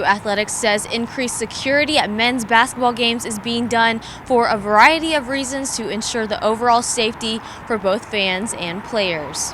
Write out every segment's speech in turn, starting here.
Athletics says increased security at men's basketball games is being done for a variety of reasons to ensure the overall safety for both fans and players.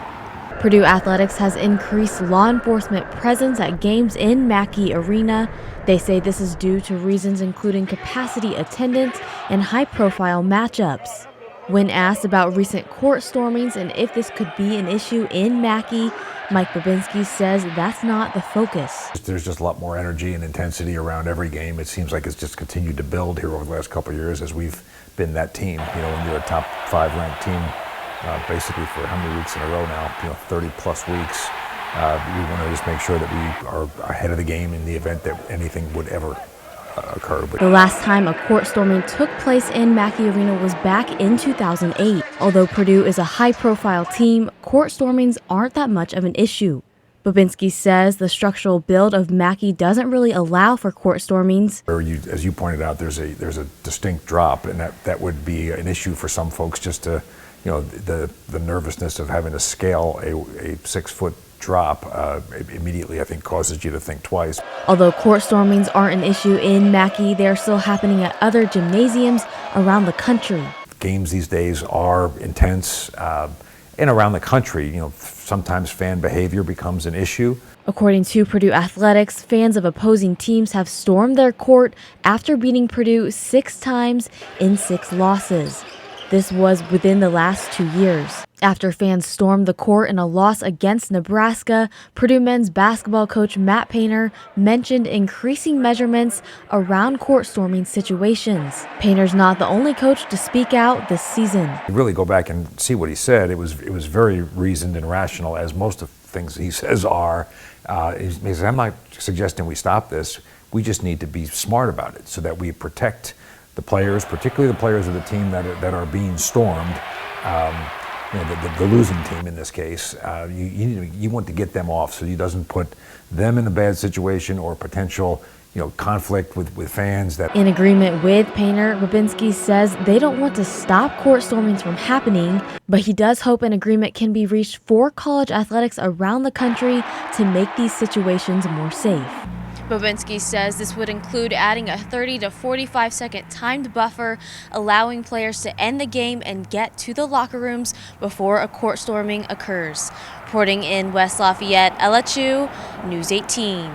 Purdue Athletics has increased law enforcement presence at games in Mackey Arena. They say this is due to reasons including capacity attendance and high-profile matchups. When asked about recent court stormings and if this could be an issue in Mackey, Mike Babinski says that's not the focus. There's just a lot more energy and intensity around every game. It seems like it's just continued to build here over the last couple of years as we've been that team. When you're a top 5 ranked team, basically for how many weeks in a row now, 30 plus weeks. We want to just make sure that we are ahead of the game in the event that anything would ever occur. The last time a court storming took place in Mackey Arena was back in 2008. Although Purdue is a high-profile team, court stormings aren't that much of an issue. Babinski says the structural build of Mackey doesn't really allow for court stormings. As you pointed out, there's a distinct drop, and that would be an issue for some folks just to, the nervousness of having to scale a 6-foot drop immediately, I think, causes you to think twice. Although court stormings aren't an issue in Mackey, they're still happening at other gymnasiums around the country. Games these days are intense, and around the country, sometimes fan behavior becomes an issue. According to Purdue Athletics, fans of opposing teams have stormed their court after beating Purdue 6 times in 6 losses. This was within the last 2 years. After fans stormed the court in a loss against Nebraska, Purdue men's basketball coach Matt Painter mentioned increasing measurements around court storming situations. Painter's not the only coach to speak out this season. You really go back and see what he said. It was very reasoned and rational, as most of the things he says are. He says, I'm not suggesting we stop this. We just need to be smart about it so that we protect the players, particularly the players of the team that are being stormed. The losing team in this case, you want to get them off so he doesn't put them in a bad situation or potential conflict with fans. In agreement with Painter, Babinski says they don't want to stop court stormings from happening, but he does hope an agreement can be reached for college athletics around the country to make these situations more safe. Babinski says this would include adding a 30 to 45 second timed buffer, allowing players to end the game and get to the locker rooms before a court storming occurs. Reporting in West Lafayette, LSU News 18.